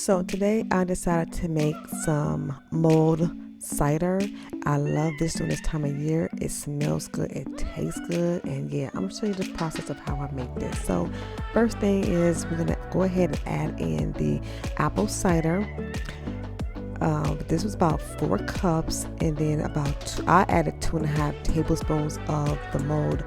So today I decided to make some mulled cider. I love this during this time of year. It smells good, it tastes good, and yeah, I'm gonna show you the process of how I make this. So first thing is we're gonna go ahead and add in the apple cider. This was about 4 cups, and then I added 2.5 tablespoons of the mulled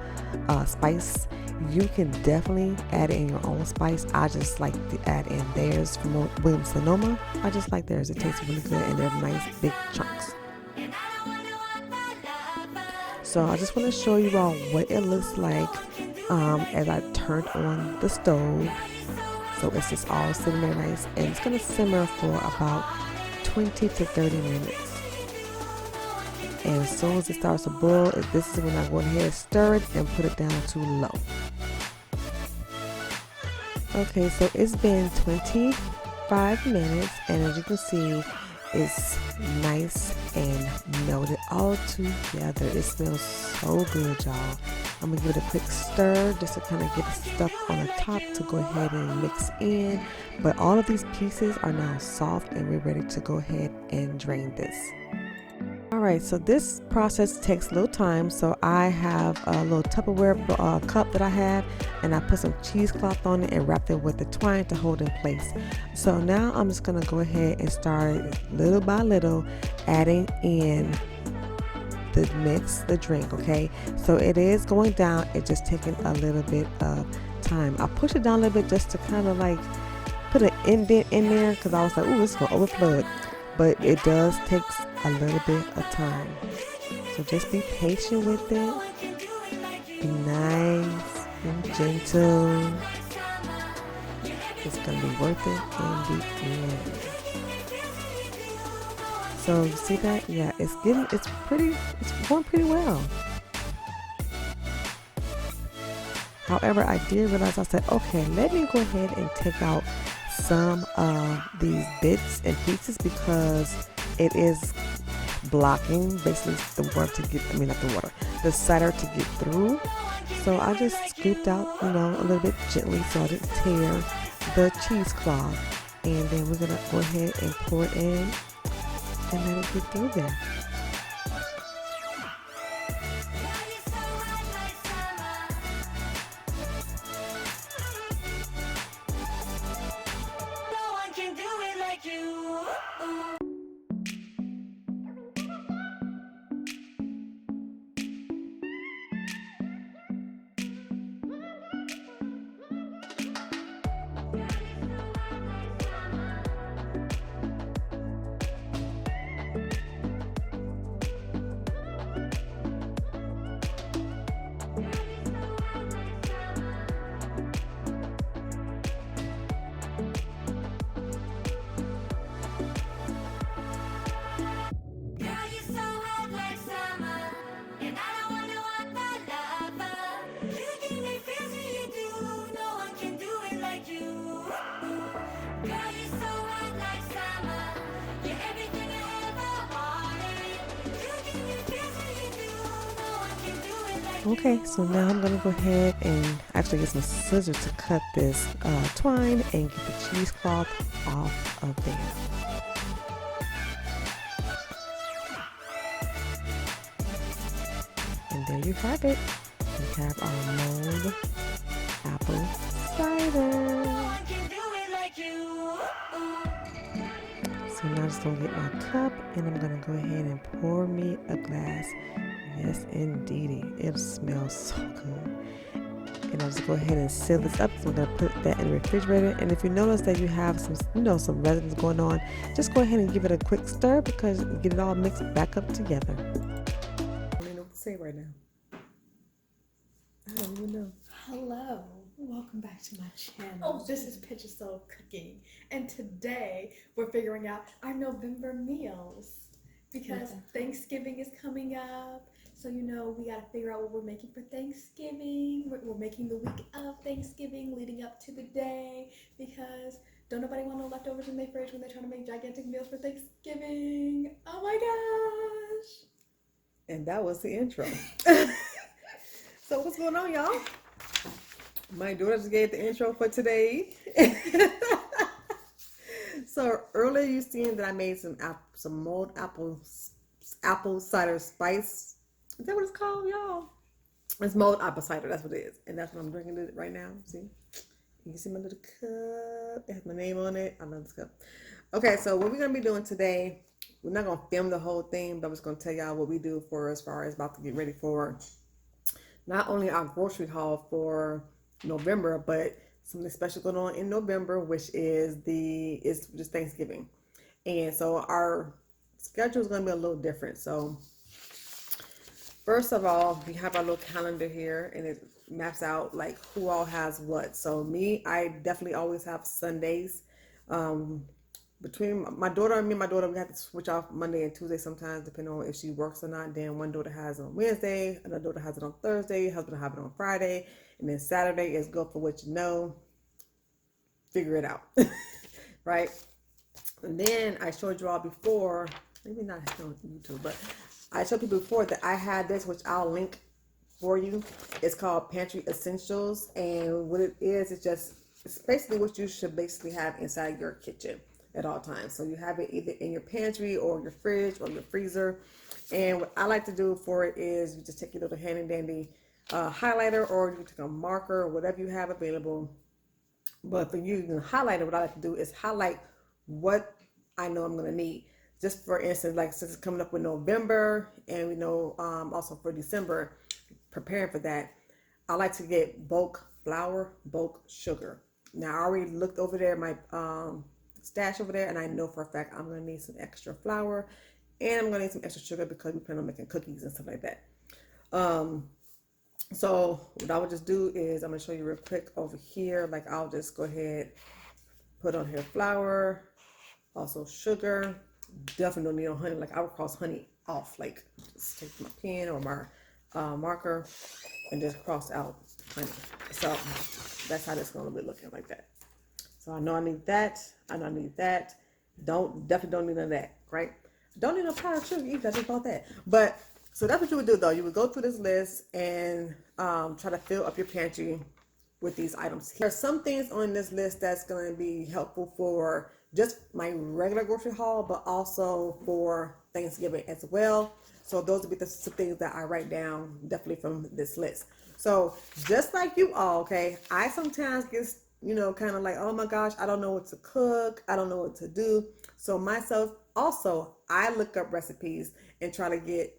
spice. You can definitely add in your own spice. I just like to add in theirs from Williams Sonoma. I just like theirs. It tastes really good, and they're nice big chunks. So I just want to show you all what it looks like as I turned on the stove. So it's just all sitting there nice, and it's gonna simmer for about 20 to 30 minutes. And as soon as it starts to boil, this is when I go ahead and stir it and put it down to low. Okay, so it's been 25 minutes, and as you can see, it's nice and melted all together. It smells so good, y'all. I'm gonna give it a quick stir just to kind of get the stuff on the top to go ahead and mix in. But all of these pieces are now soft, and we're ready to go ahead and drain this. Alright, so this process takes a little time. So I have a little Tupperware cup that I have, and I put some cheesecloth on it and wrapped it with the twine to hold in place. So now I'm just going to go ahead and start little by little adding in the mix, the drink, okay? So it is going down, it's just taking a little bit of time. I push it down a little bit just to kind of like put an indent in there, because I was like, ooh, it's going to overflow. But it does take a little bit of time. So just be patient with it. Be nice and gentle. It's going to be worth it in the end. So you see that? Yeah, it's going pretty well. However, I did realize, I said, okay, let me go ahead and take out some of these bits and pieces, because it is blocking basically the cider to get through. So I just scooped out, a little bit gently so I didn't tear the cheesecloth, and then we're gonna go ahead and pour it in and let it get through there. Okay, so now I'm going to go ahead and actually get some scissors to cut this twine and get the cheesecloth off of there. And there you have it. We have our mulled apple cider. So now I'm just going to get my cup, and I'm going to go ahead and pour me a glass. Yes, indeedy. It smells so good. And I'll just go ahead and seal this up. So I'm going to put that in the refrigerator. And if you notice that you have some residue going on, just go ahead and give it a quick stir, because you get it all mixed back up together. I don't know what to say right now. I don't even know. Hello, welcome back to my channel. This is Picture Soul Cooking, and today we're figuring out our November meals, because Thanksgiving is coming up. So, we got to figure out what we're making for Thanksgiving. We're making the week of Thanksgiving leading up to the day, because don't nobody want no leftovers in their fridge when they're trying to make gigantic meals for Thanksgiving. Oh my gosh. And that was the intro. So what's going on, y'all? My daughter just gave the intro for today. So earlier you seen that I made some mulled apple cider spice. Is that what it's called, y'all? It's mulled apple cider. That's what it is, and that's what I'm drinking it right now. See, you can see my little cup. It has my name on it. I love this cup. Okay, so what we're gonna be doing today, we're not gonna film the whole thing, but I'm just gonna tell y'all what we do for as far as about to get ready for not only our grocery haul for November, but something special going on in November, which is just Thanksgiving. And so our schedule is going to be a little different. So first of all, we have our little calendar here, and it maps out like who all has what. So me, I definitely always have Sundays. Between my daughter and me, my daughter, we have to switch off Monday and Tuesday sometimes, depending on if she works or not. Then one daughter has it on Wednesday, another daughter has it on Thursday, husband will have it on Friday, and then Saturday is go for what you know, figure it out, right? And then I showed you all before, maybe not on YouTube, but I showed people before that I had this, which I'll link for you. It's called Pantry Essentials, and what it is, it's basically what you should basically have inside your kitchen at all times. So you have it either in your pantry or your fridge or your freezer. And what I like to do for it is you just take your little handy dandy highlighter, or you can take a marker or whatever you have available. But for you, the highlighter, what I like to do is highlight what I know I'm going to need. Just for instance, like since it's coming up with November, and we know also for December, preparing for that, I like to get bulk flour, bulk sugar. Now I already looked over there, my stash over there, and I know for a fact I'm going to need some extra flour, and I'm going to need some extra sugar because we plan on making cookies and stuff like that. So what I would just do is I'm going to show you real quick over here. Like I'll just go ahead, put on here flour, also sugar. Definitely don't need no honey. Like I would cross honey off. Like just take my pen or my marker and just cross out honey. So that's how this is going to be looking, like that. So I know I need that. I know I need that. Definitely don't need none of that, right? Don't need no powdered sugar either. I just bought that. But so that's what you would do though. You would go through this list and try to fill up your pantry with these items. There are some things on this list that's going to be helpful for just my regular grocery haul, but also for Thanksgiving as well. So those would be the things that I write down definitely from this list. So just like you all, okay, I sometimes get kind of like, oh my gosh, I don't know what to cook. I don't know what to do. So myself also, I look up recipes and try to get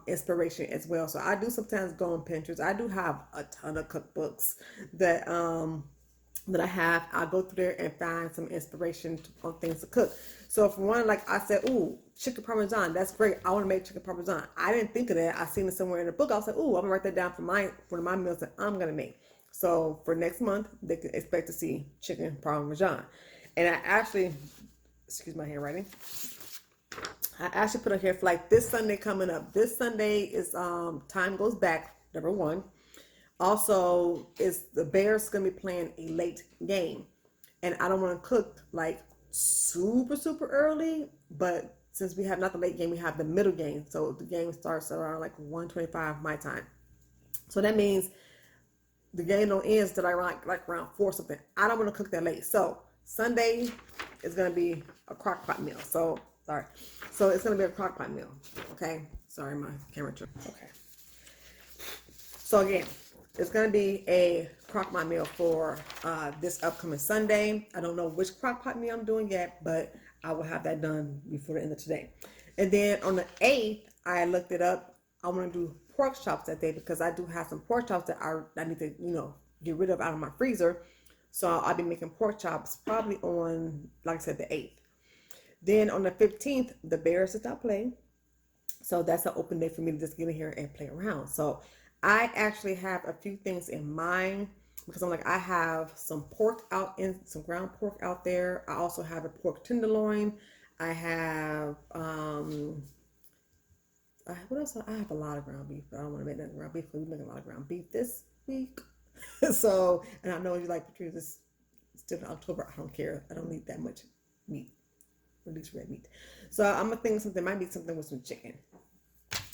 inspiration as well. So I do sometimes go on Pinterest. I do have a ton of cookbooks that I have. I'll go through there and find some inspiration on things to cook. So for one, like I said, ooh, chicken parmesan, that's great. I want to make chicken parmesan. I didn't think of that. I seen it somewhere in the book. I was like, ooh, I'm gonna write that down for one of my meals that I'm gonna make. So for next month, they can expect to see chicken parmesan. And I actually, excuse my handwriting, I actually put on here for like this Sunday coming up. This Sunday is Time Goes Back, number one. Also, is the Bears going to be playing a late game. And I don't want to cook like super early, but since we have not the late game, we have the middle game. So the game starts around like 1:25 my time. So that means the game don't end until like around 4 something. I don't want to cook that late. So Sunday is going to be a crock pot meal. So it's going to be a crock pot meal. Okay. Sorry, my camera tripped. Okay. So again, it's going to be a crock pot meal for this upcoming Sunday. I don't know which crock pot meal I'm doing yet, but I will have that done before the end of today. And then on the 8th, I looked it up. I want to do pork chops that day because I do have some pork chops that I need to, get rid of out of my freezer. So I'll be making pork chops probably on, like I said, the 8th. Then on the 15th, the Bears did not play. So that's an open day for me to just get in here and play around. So I actually have a few things in mind because I'm like, I have some some ground pork out there. I also have a pork tenderloin. I have, what else? I have a lot of ground beef, but I don't want to make that ground beef because we're making a lot of ground beef this week. So, and I know you like Patricia, it's still in October. I don't care. I don't need that much meat, at least red meat. So I'm going to think something, might be something with some chicken.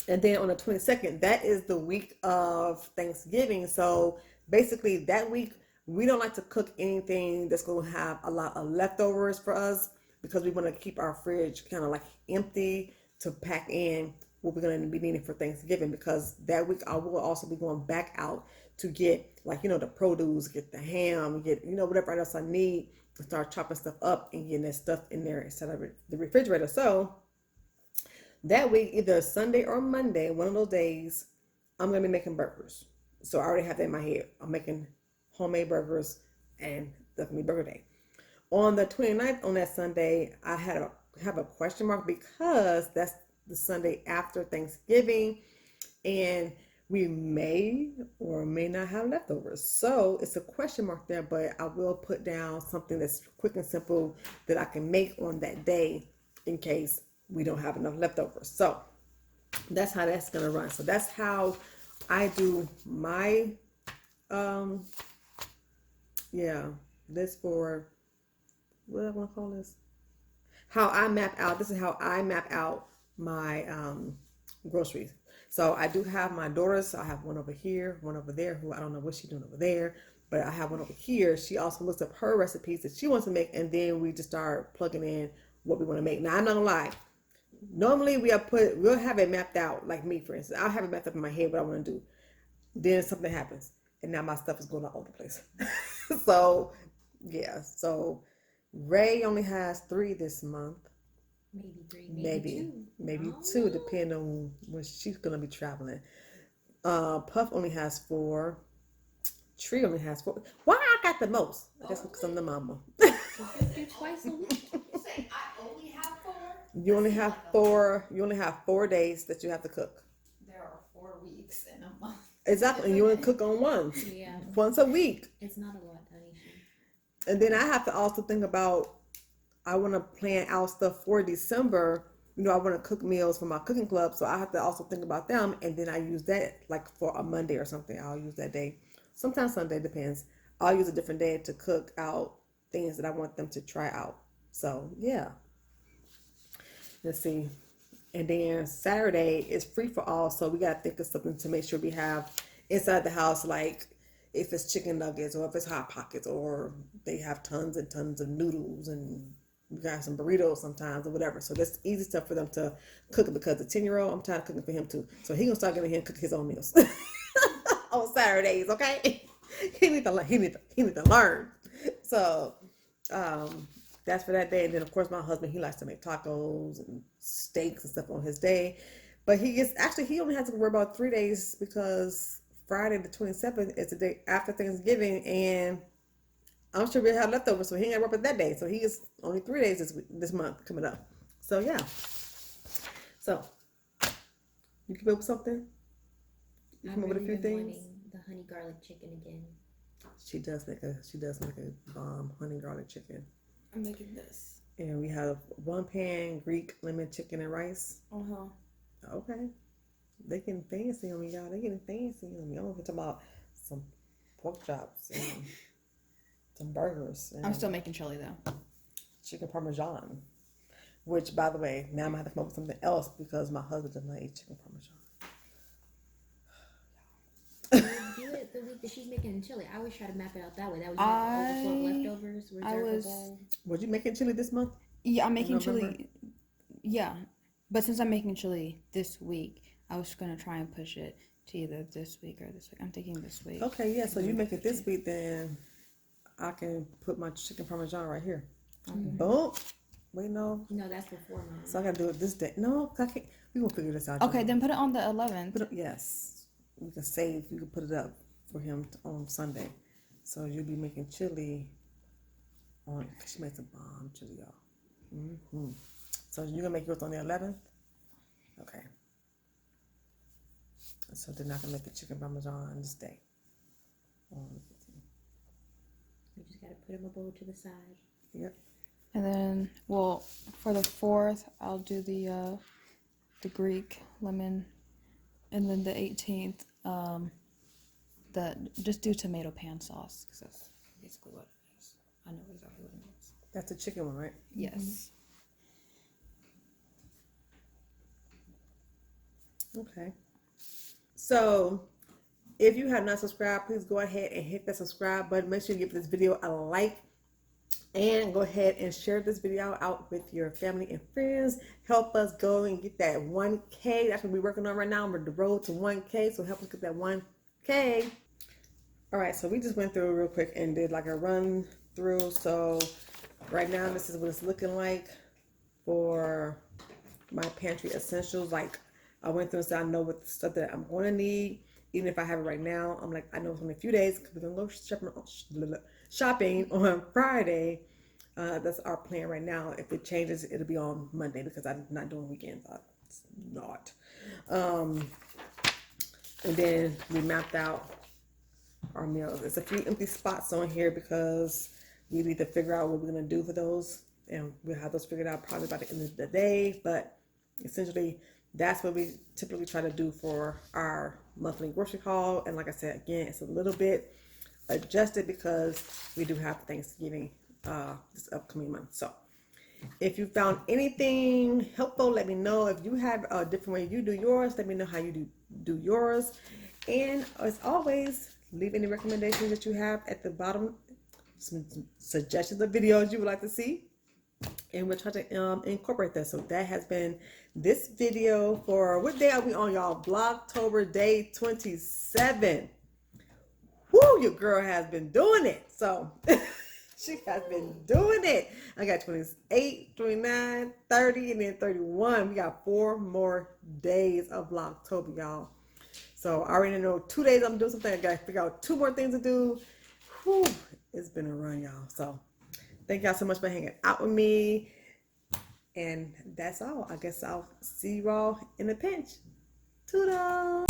And then on the 22nd, that is the week of Thanksgiving. So basically that week, we don't like to cook anything that's going to have a lot of leftovers for us because we want to keep our fridge kind of like empty to pack in what we're going to be needing for Thanksgiving, because that week I will also be going back out to get, like, you know, the produce, get the ham, get, you know, whatever else I need to start chopping stuff up and getting that stuff in there instead of the refrigerator. So that week, either Sunday or Monday, one of those days, I'm going to be making burgers. So I already have that in my head. I'm making homemade burgers, and that's going to be burger day. On the 29th, on that Sunday, I have a question mark because that's the Sunday after Thanksgiving, and we may or may not have leftovers. So it's a question mark there, but I will put down something that's quick and simple that I can make on that day in case we don't have enough leftovers. So that's how that's gonna run. So that's how I do my this for, what do I want to call this? How I map out. This is how I map out my groceries. So I do have my daughters. I have one over here, one over there, who I don't know what she's doing over there, but I have one over here. She also looks up her recipes that she wants to make, and then we just start plugging in what we want to make. Now, I'm not gonna lie. Normally we'll have it mapped out. Like me, for instance, I'll have it mapped up in my head what I want to do. Then something happens, and now my stuff is going all over the place. So yeah. So Ray only has 3 this month. Maybe 3, maybe two, depending on when she's gonna be traveling. Puff only has 4. Tree only has 4. Why I got the most? I guess because I'm the mama. You do twice a week. You say I only have 4? You only have 4. You only have 4 days that you have to cook. There are 4 weeks in a month. Exactly. You only cook on once. Yeah. Once a week. It's not a lot, honey. And then I have to also think about, I want to plan out stuff for December. You know, I want to cook meals for my cooking club, so I have to also think about them. And then I use that like for a Monday or something. I'll use that day. Sometimes Sunday, depends. I'll use a different day to cook out things that I want them to try out. So yeah. Let's see. And then Saturday is free for all, so we gotta think of something to make sure we have inside the house, like if it's chicken nuggets or if it's Hot Pockets, or they have tons and tons of noodles, and we got some burritos sometimes or whatever. So that's easy stuff for them to cook, because the 10-year-old, I'm tired of cooking for him too. So he gonna start getting him cook his own meals on Saturdays, okay? He need to learn. So that's for that day. And then of course my husband, he likes to make tacos and steaks and stuff on his day. But he only has to worry about 3 days, because Friday the 27th is the day after Thanksgiving, and I'm sure we'll have leftovers, so he ain't got to work with that day. So he is only 3 days this month coming up. So yeah. So you come up with something? You come up with a few things? The honey garlic chicken again. She does make a bomb honey garlic chicken. I'm making this. And we have 1 pan Greek lemon chicken and rice. Okay. They getting fancy on me, y'all. They getting fancy on me. I'm talking about some pork chops and some burgers. I'm still making chili though. Chicken parmesan. Which, by the way, now I'm gonna have to come up with something else because my husband does not eat chicken parmesan. Do it the week that she's making chili. I always try to map it out that way. That way you have leftovers, reservable. Was you making chili this month? Yeah, I'm making chili. Yeah, but since I'm making chili this week, I was gonna try and push it to either this week or this week. I'm thinking this week. Okay, yeah. So you make it this week, then I can put my chicken parmesan right here. Mm-hmm. Boom. Wait, no. No, that's before mine. So I gotta do it this day. No, I can't. We gonna figure this out. Okay, then put it on the 11th. Yes. We can save. You can put it up for him on Sunday. So you'll be making chili on. She makes a bomb chili, y'all. Mm-hmm. So you're gonna make yours on the 11th. Okay. So they're not gonna make a chicken parmesan this day. You just gotta put them a bowl to the side. Yep. And then, well, for the 4th, I'll do the Greek lemon, and then the 18th, just do tomato pan sauce, because that's basically what it is. I know exactly what it is. That's the chicken one, right? Yes. Okay. So, if you have not subscribed, please go ahead and hit that subscribe button. Make sure you give this video a like And go ahead and share this video out with your family and friends. Help us go and get that 1K. That's what we're working on right now. We're the road to 1K. So help us get that 1K. All right, so we just went through real quick and did like a run through. So right now, this is what it's looking like for my pantry essentials. Like I went through and said I know what the stuff that I'm going to need. Even if I have it right now, I'm like, I know it's only a few days because we're going to go shopping on Friday. That's our plan right now. If it changes, it'll be on Monday because I'm not doing weekends. It's not. And then we mapped out our meals. There's a few empty spots on here because we need to figure out what we're going to do for those. And we'll have those figured out probably by the end of the day. But essentially, that's what we typically try to do for our monthly grocery haul. And like I said, again, it's a little bit adjusted because we do have Thanksgiving this upcoming month. So if you found anything helpful, let me know. If you have a different way you do yours, let me know how you do yours. And as always, leave any recommendations that you have at the bottom, some suggestions of videos you would like to see, and we'll try to incorporate that. So that has been this video for, what day are we on, y'all? Vlogtober day 27. Woo, your girl has been doing it. So she has been doing it. I got 28, 29, 30, and then 31. We got 4 more days of Vlogtober, y'all. So I already know 2 days I'm doing something. I got to figure out 2 more things to do. Whew, it's been a run, y'all. So thank y'all so much for hanging out with me. And that's all. I guess I'll see you all in a pinch. Toodles!